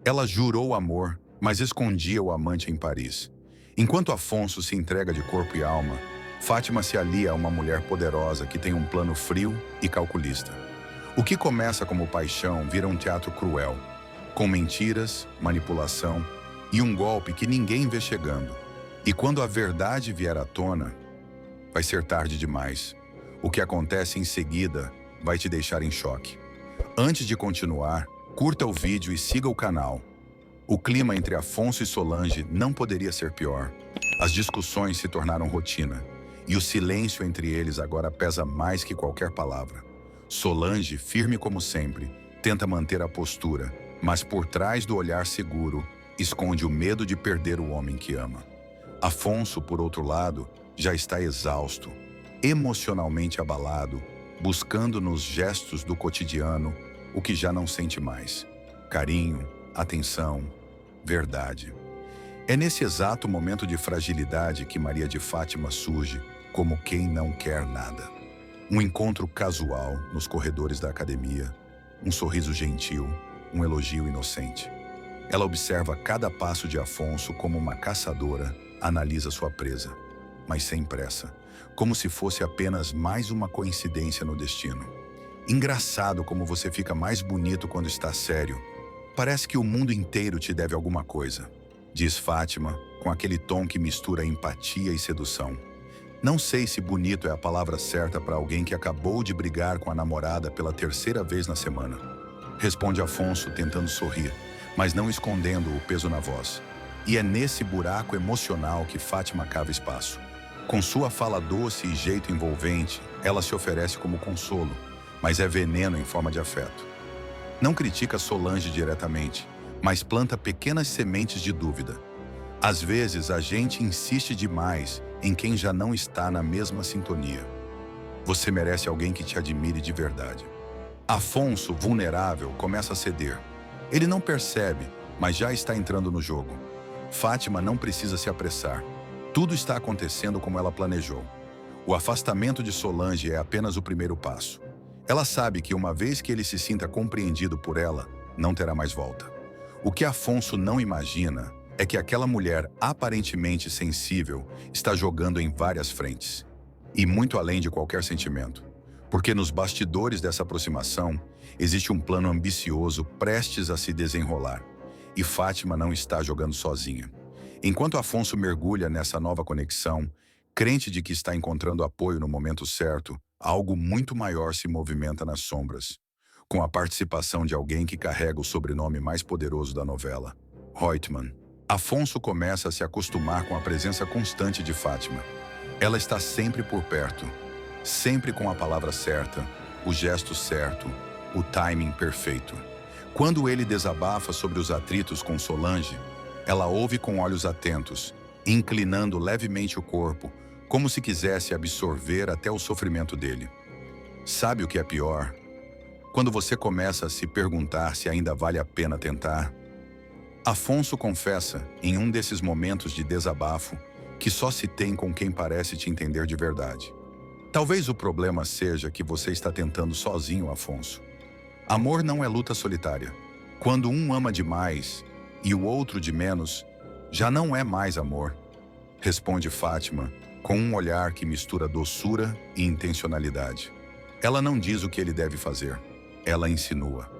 Ela jurou amor, mas escondia o amante em Paris. Enquanto Afonso se entrega de corpo e alma, Fátima se alia a uma mulher poderosa que tem um plano frio e calculista. O que começa como paixão vira um teatro cruel, com mentiras, manipulação e um golpe que ninguém vê chegando. E quando a verdade vier à tona, vai ser tarde demais. O que acontece em seguida vai te deixar em choque. Antes de continuar, curta o vídeo e siga o canal. O clima entre Afonso e Solange não poderia ser pior. As discussões se tornaram rotina, e o silêncio entre eles agora pesa mais que qualquer palavra. Solange, firme como sempre, tenta manter a postura, mas por trás do olhar seguro, esconde o medo de perder o homem que ama. Afonso, por outro lado, já está exausto, emocionalmente abalado, buscando nos gestos do cotidiano o que já não sente mais: carinho, atenção, verdade. É nesse exato momento de fragilidade que Maria de Fátima surge como quem não quer nada. Um encontro casual nos corredores da academia, um sorriso gentil, um elogio inocente. Ela observa cada passo de Afonso como uma caçadora analisa sua presa, mas sem pressa, como se fosse apenas mais uma coincidência no destino. Engraçado como você fica mais bonito quando está sério. Parece que o mundo inteiro te deve alguma coisa, diz Fátima, com aquele tom que mistura empatia e sedução. Não sei se bonito é a palavra certa para alguém que acabou de brigar com a namorada pela terceira vez na semana. Responde Afonso tentando sorrir, mas não escondendo o peso na voz. E é nesse buraco emocional que Fátima cava espaço. Com sua fala doce e jeito envolvente, ela se oferece como consolo, mas é veneno em forma de afeto. Não critica Solange diretamente, mas planta pequenas sementes de dúvida. Às vezes, a gente insiste demais em quem já não está na mesma sintonia. Você merece alguém que te admire de verdade. Afonso, vulnerável, começa a ceder. Ele não percebe, mas já está entrando no jogo. Fátima não precisa se apressar. Tudo está acontecendo como ela planejou. O afastamento de Solange é apenas o primeiro passo. Ela sabe que uma vez que ele se sinta compreendido por ela, não terá mais volta. O que Afonso não imagina é que aquela mulher aparentemente sensível está jogando em várias frentes. E muito além de qualquer sentimento. Porque nos bastidores dessa aproximação, existe um plano ambicioso prestes a se desenrolar. E Fátima não está jogando sozinha. Enquanto Afonso mergulha nessa nova conexão, crente de que está encontrando apoio no momento certo, algo muito maior se movimenta nas sombras, com a participação de alguém que carrega o sobrenome mais poderoso da novela, Reutemann. Afonso começa a se acostumar com a presença constante de Fátima. Ela está sempre por perto, sempre com a palavra certa, o gesto certo, o timing perfeito. Quando ele desabafa sobre os atritos com Solange, ela ouve com olhos atentos, inclinando levemente o corpo, como se quisesse absorver até o sofrimento dele. Sabe o que é pior? Quando você começa a se perguntar se ainda vale a pena tentar. Afonso confessa, em um desses momentos de desabafo, que só se tem com quem parece te entender de verdade. Talvez o problema seja que você está tentando sozinho, Afonso. Amor não é luta solitária. Quando um ama demais e o outro de menos, já não é mais amor, responde Fátima, com um olhar que mistura doçura e intencionalidade. Ela não diz o que ele deve fazer. Ela insinua.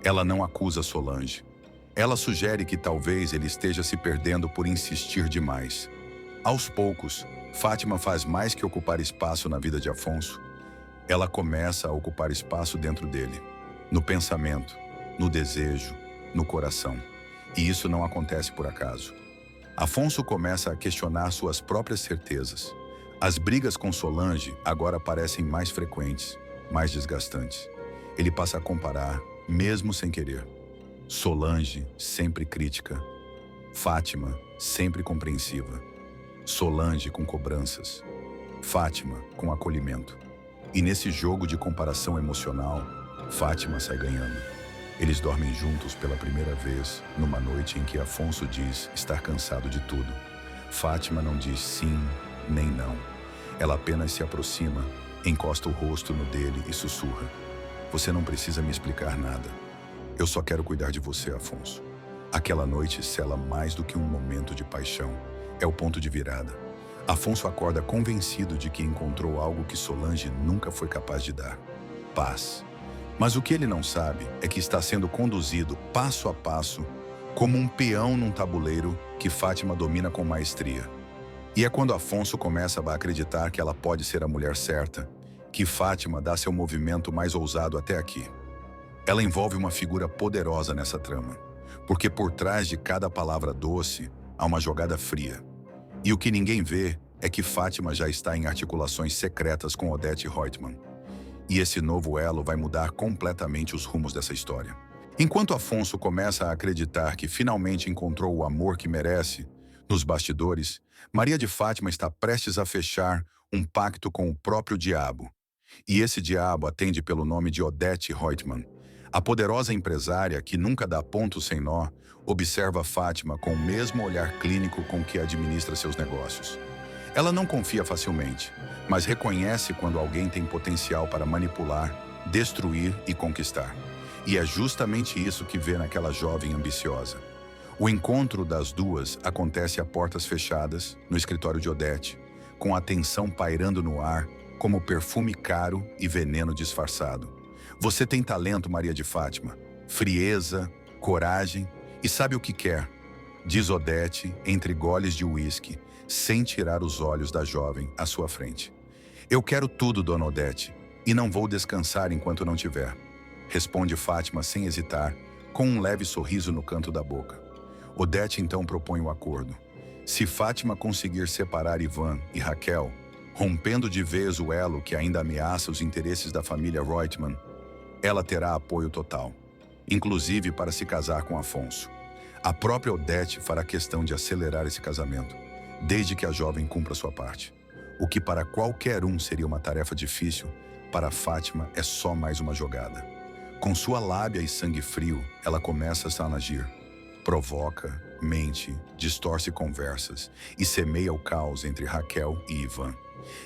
Ela não acusa Solange. Ela sugere que talvez ele esteja se perdendo por insistir demais. Aos poucos, Fátima faz mais que ocupar espaço na vida de Afonso. Ela começa a ocupar espaço dentro dele, no pensamento, no desejo, no coração. E isso não acontece por acaso. Afonso começa a questionar suas próprias certezas. As brigas com Solange agora parecem mais frequentes, mais desgastantes. Ele passa a comparar, mesmo sem querer. Solange, sempre crítica. Fátima, sempre compreensiva. Solange com cobranças. Fátima com acolhimento. E nesse jogo de comparação emocional, Fátima sai ganhando. Eles dormem juntos pela primeira vez, numa noite em que Afonso diz estar cansado de tudo. Fátima não diz sim, nem não. Ela apenas se aproxima, encosta o rosto no dele e sussurra: "Você não precisa me explicar nada. Eu só quero cuidar de você, Afonso." Aquela noite sela mais do que um momento de paixão. É o ponto de virada. Afonso acorda convencido de que encontrou algo que Solange nunca foi capaz de dar: paz. Mas o que ele não sabe é que está sendo conduzido passo a passo, como um peão num tabuleiro que Fátima domina com maestria. E é quando Afonso começa a acreditar que ela pode ser a mulher certa, que Fátima dá seu movimento mais ousado até aqui. Ela envolve uma figura poderosa nessa trama, porque por trás de cada palavra doce há uma jogada fria. E o que ninguém vê é que Fátima já está em articulações secretas com Odete Reutemann. E esse novo elo vai mudar completamente os rumos dessa história. Enquanto Afonso começa a acreditar que finalmente encontrou o amor que merece, nos bastidores, Maria de Fátima está prestes a fechar um pacto com o próprio diabo. E esse diabo atende pelo nome de Odete Reutemann. A poderosa empresária, que nunca dá ponto sem nó, observa Fátima com o mesmo olhar clínico com que administra seus negócios. Ela não confia facilmente, mas reconhece quando alguém tem potencial para manipular, destruir e conquistar. E é justamente isso que vê naquela jovem ambiciosa. O encontro das duas acontece a portas fechadas, no escritório de Odete, com a tensão pairando no ar, como perfume caro e veneno disfarçado. Você tem talento, Maria de Fátima, frieza, coragem e sabe o que quer, diz Odete entre goles de uísque, sem tirar os olhos da jovem à sua frente. Eu quero tudo, dona Odete, e não vou descansar enquanto não tiver, responde Fátima sem hesitar, com um leve sorriso no canto da boca. Odete então propõe o acordo. Se Fátima conseguir separar Ivan e Raquel, rompendo de vez o elo que ainda ameaça os interesses da família Reutemann, ela terá apoio total, inclusive para se casar com Afonso. A própria Odete fará questão de acelerar esse casamento, desde que a jovem cumpra sua parte. O que para qualquer um seria uma tarefa difícil, para Fátima é só mais uma jogada. Com sua lábia e sangue frio, ela começa a agir. Provoca, mente, distorce conversas e semeia o caos entre Raquel e Ivan.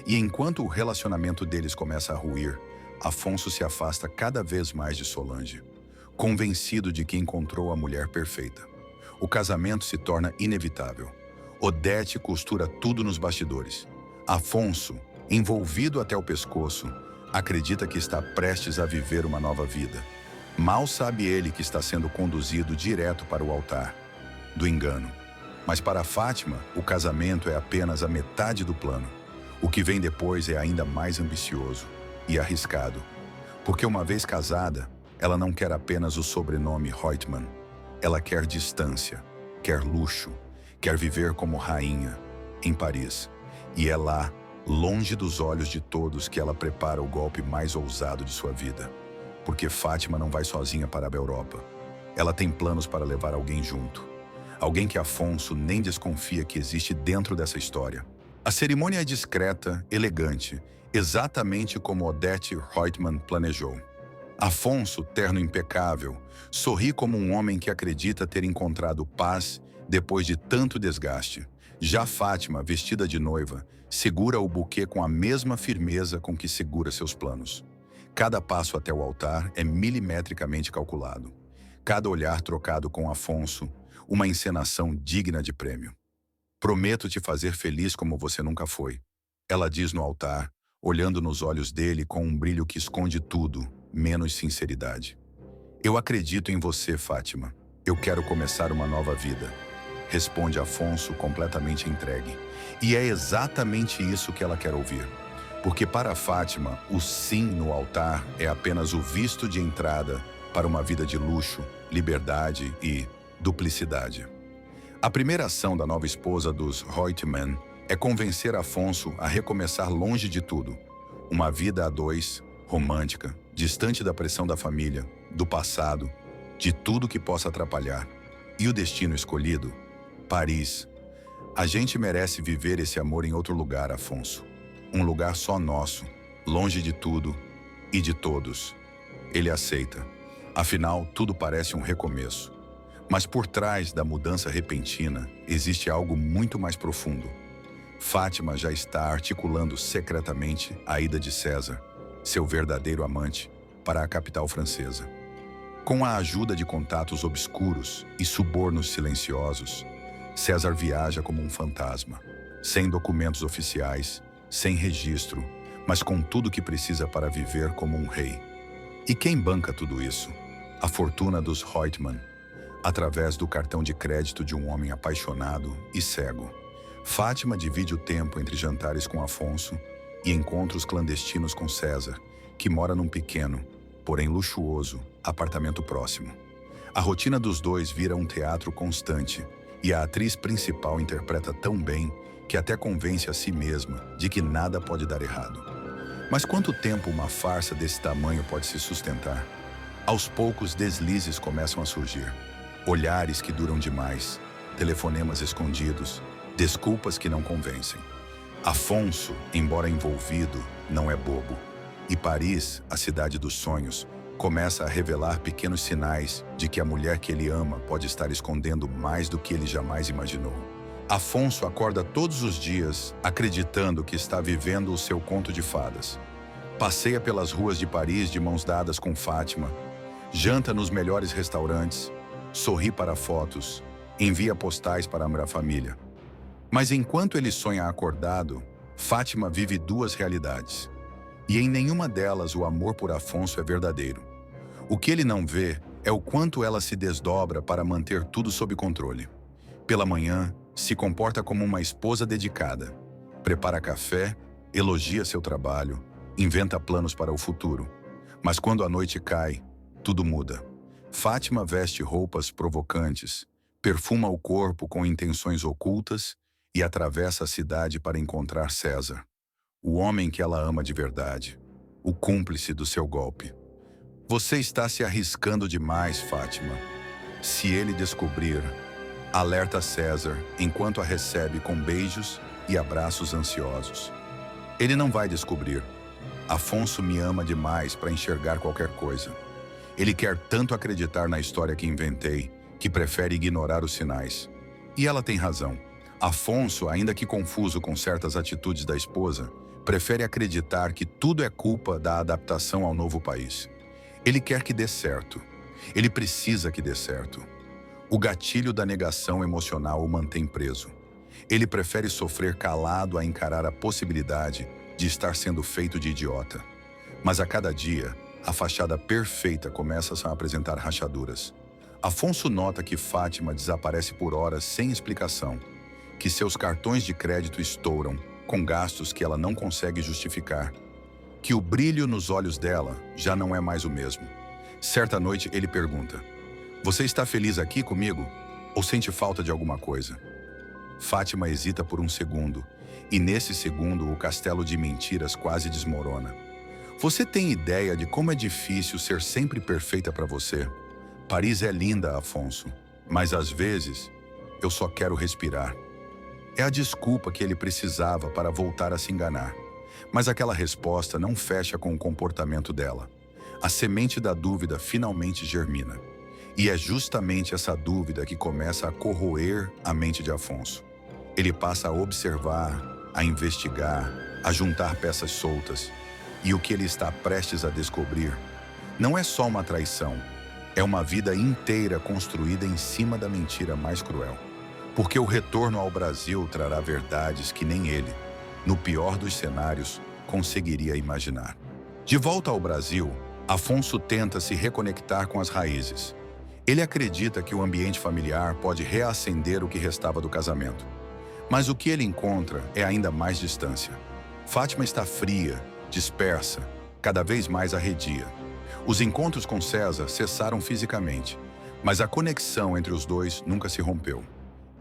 E enquanto o relacionamento deles começa a ruir, Afonso se afasta cada vez mais de Solange, convencido de que encontrou a mulher perfeita. O casamento se torna inevitável. Odete costura tudo nos bastidores. Afonso, envolvido até o pescoço, acredita que está prestes a viver uma nova vida. Mal sabe ele que está sendo conduzido direto para o altar do engano. Mas para Fátima, o casamento é apenas a metade do plano. O que vem depois é ainda mais ambicioso e arriscado, porque uma vez casada, ela não quer apenas o sobrenome Reutemann. Ela quer distância, quer luxo, quer viver como rainha, em Paris. E é lá, longe dos olhos de todos, que ela prepara o golpe mais ousado de sua vida. Porque Fátima não vai sozinha para a Europa. Ela tem planos para levar alguém junto. Alguém que Afonso nem desconfia que existe dentro dessa história. A cerimônia é discreta, elegante, exatamente como Odete Reutemann planejou. Afonso, terno impecável, sorri como um homem que acredita ter encontrado paz depois de tanto desgaste. Já Fátima, vestida de noiva, segura o buquê com a mesma firmeza com que segura seus planos. Cada passo até o altar é milimetricamente calculado. Cada olhar trocado com Afonso, uma encenação digna de prêmio. Prometo te fazer feliz como você nunca foi, ela diz no altar, olhando nos olhos dele com um brilho que esconde tudo, menos sinceridade. Eu acredito em você, Fátima. Eu quero começar uma nova vida, responde Afonso completamente entregue. E é exatamente isso que ela quer ouvir. Porque para Fátima, o sim no altar é apenas o visto de entrada para uma vida de luxo, liberdade e duplicidade. A primeira ação da nova esposa dos Reutemann é convencer Afonso a recomeçar longe de tudo. Uma vida a dois, romântica, distante da pressão da família, do passado, de tudo que possa atrapalhar. E o destino escolhido? Paris. A gente merece viver esse amor em outro lugar, Afonso. Um lugar só nosso, longe de tudo e de todos. Ele aceita. Afinal, tudo parece um recomeço. Mas por trás da mudança repentina, existe algo muito mais profundo. Fátima já está articulando secretamente a ida de César, seu verdadeiro amante, para a capital francesa. Com a ajuda de contatos obscuros e subornos silenciosos, César viaja como um fantasma, sem documentos oficiais, sem registro, mas com tudo o que precisa para viver como um rei. E quem banca tudo isso? A fortuna dos Reutemann, através do cartão de crédito de um homem apaixonado e cego. Fátima divide o tempo entre jantares com Afonso e encontros clandestinos com César, que mora num pequeno, porém luxuoso, apartamento próximo. A rotina dos dois vira um teatro constante e a atriz principal interpreta tão bem que até convence a si mesma de que nada pode dar errado. Mas quanto tempo uma farsa desse tamanho pode se sustentar? Aos poucos, deslizes começam a surgir. Olhares que duram demais, telefonemas escondidos, desculpas que não convencem. Afonso, embora envolvido, não é bobo. E Paris, a cidade dos sonhos, começa a revelar pequenos sinais de que a mulher que ele ama pode estar escondendo mais do que ele jamais imaginou. Afonso acorda todos os dias acreditando que está vivendo o seu conto de fadas. Passeia pelas ruas de Paris de mãos dadas com Fátima, janta nos melhores restaurantes, sorri para fotos, envia postais para a família. Mas enquanto ele sonha acordado, Fátima vive duas realidades. E em nenhuma delas o amor por Afonso é verdadeiro. O que ele não vê é o quanto ela se desdobra para manter tudo sob controle. Pela manhã, se comporta como uma esposa dedicada. Prepara café, elogia seu trabalho, inventa planos para o futuro. Mas quando a noite cai, tudo muda. Fátima veste roupas provocantes, perfuma o corpo com intenções ocultas e atravessa a cidade para encontrar César, o homem que ela ama de verdade, o cúmplice do seu golpe. Você está se arriscando demais, Fátima. Se ele descobrir, alerta César enquanto a recebe com beijos e abraços ansiosos. Ele não vai descobrir. Afonso me ama demais para enxergar qualquer coisa. Ele quer tanto acreditar na história que inventei, que prefere ignorar os sinais. E ela tem razão. Afonso, ainda que confuso com certas atitudes da esposa, prefere acreditar que tudo é culpa da adaptação ao novo país. Ele quer que dê certo. Ele precisa que dê certo. O gatilho da negação emocional o mantém preso. Ele prefere sofrer calado a encarar a possibilidade de estar sendo feito de idiota. Mas a cada dia, a fachada perfeita começa a apresentar rachaduras. Afonso nota que Fátima desaparece por horas sem explicação, que seus cartões de crédito estouram, com gastos que ela não consegue justificar, que o brilho nos olhos dela já não é mais o mesmo. Certa noite ele pergunta: "Você está feliz aqui comigo? Ou sente falta de alguma coisa?" Fátima hesita por um segundo, e nesse segundo o castelo de mentiras quase desmorona. "Você tem ideia de como é difícil ser sempre perfeita para você? Paris é linda, Afonso, mas às vezes eu só quero respirar." É a desculpa que ele precisava para voltar a se enganar. Mas aquela resposta não fecha com o comportamento dela. A semente da dúvida finalmente germina. E é justamente essa dúvida que começa a corroer a mente de Afonso. Ele passa a observar, a investigar, a juntar peças soltas. E o que ele está prestes a descobrir não é só uma traição, é uma vida inteira construída em cima da mentira mais cruel. Porque o retorno ao Brasil trará verdades que nem ele, no pior dos cenários, conseguiria imaginar. De volta ao Brasil, Afonso tenta se reconectar com as raízes. Ele acredita que o ambiente familiar pode reacender o que restava do casamento. Mas o que ele encontra é ainda mais distância. Fátima está fria, dispersa, cada vez mais arredia. Os encontros com César cessaram fisicamente, mas a conexão entre os dois nunca se rompeu.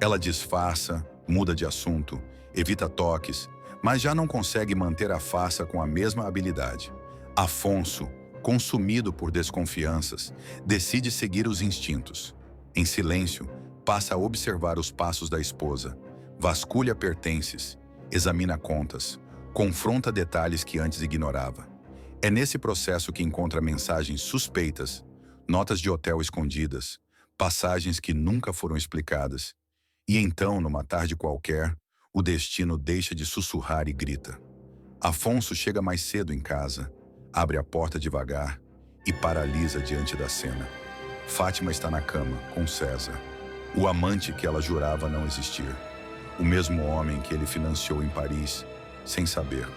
Ela disfarça, muda de assunto, evita toques, mas já não consegue manter a farsa com a mesma habilidade. Afonso, consumido por desconfianças, decide seguir os instintos. Em silêncio, passa a observar os passos da esposa, vasculha pertences, examina contas, confronta detalhes que antes ignorava. É nesse processo que encontra mensagens suspeitas, notas de hotel escondidas, passagens que nunca foram explicadas. E então, numa tarde qualquer, o destino deixa de sussurrar e grita. Afonso chega mais cedo em casa, abre a porta devagar e paralisa diante da cena. Fátima está na cama, com César, o amante que ela jurava não existir. O mesmo homem que ele financiou em Paris, sem saber.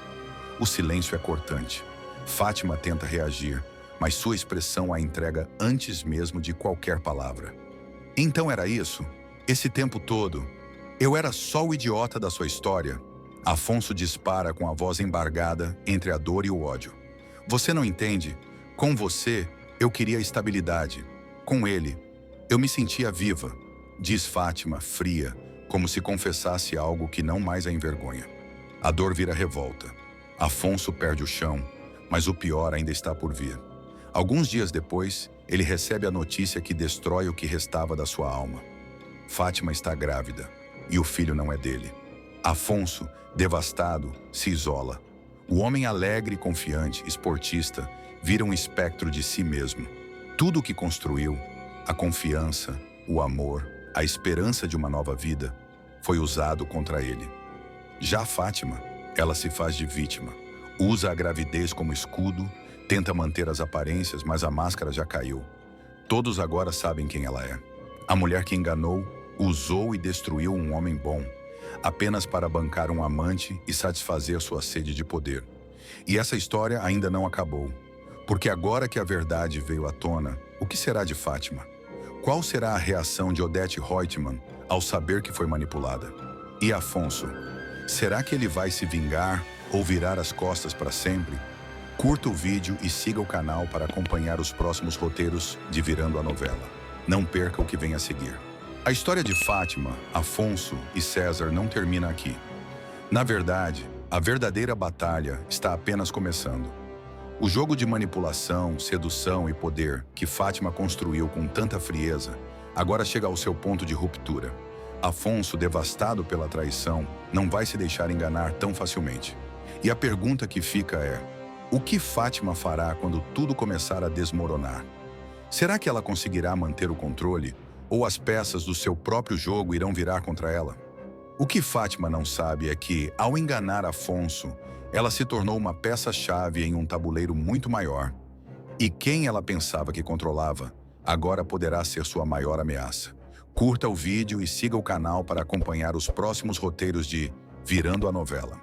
O silêncio é cortante. Fátima tenta reagir, mas sua expressão a entrega antes mesmo de qualquer palavra. Então era isso? Esse tempo todo, eu era só o idiota da sua história? Afonso dispara com a voz embargada entre a dor e o ódio. Você não entende? Com você, eu queria estabilidade. Com ele, eu me sentia viva, diz Fátima, fria, como se confessasse algo que não mais a envergonha. A dor vira revolta. Afonso perde o chão, mas o pior ainda está por vir. Alguns dias depois, ele recebe a notícia que destrói o que restava da sua alma. Fátima está grávida, e o filho não é dele. Afonso, devastado, se isola. O homem alegre, confiante, esportista, vira um espectro de si mesmo. Tudo o que construiu, a confiança, o amor, a esperança de uma nova vida, foi usado contra ele. Já Fátima, ela se faz de vítima. Usa a gravidez como escudo, tenta manter as aparências, mas a máscara já caiu. Todos agora sabem quem ela é. A mulher que enganou, usou e destruiu um homem bom, apenas para bancar um amante e satisfazer sua sede de poder. E essa história ainda não acabou, porque agora que a verdade veio à tona, o que será de Fátima? Qual será a reação de Odete Reutemann ao saber que foi manipulada? E Afonso, será que ele vai se vingar ou virar as costas para sempre? Curta o vídeo e siga o canal para acompanhar os próximos roteiros de Virando a Novela. Não perca o que vem a seguir. A história de Fátima, Afonso e César não termina aqui. Na verdade, a verdadeira batalha está apenas começando. O jogo de manipulação, sedução e poder que Fátima construiu com tanta frieza, agora chega ao seu ponto de ruptura. Afonso, devastado pela traição, não vai se deixar enganar tão facilmente. E a pergunta que fica é: o que Fátima fará quando tudo começar a desmoronar? Será que ela conseguirá manter o controle? Ou as peças do seu próprio jogo irão virar contra ela? O que Fátima não sabe é que, ao enganar Afonso, ela se tornou uma peça-chave em um tabuleiro muito maior. E quem ela pensava que controlava, agora poderá ser sua maior ameaça. Curta o vídeo e siga o canal para acompanhar os próximos roteiros de Virando a Novela.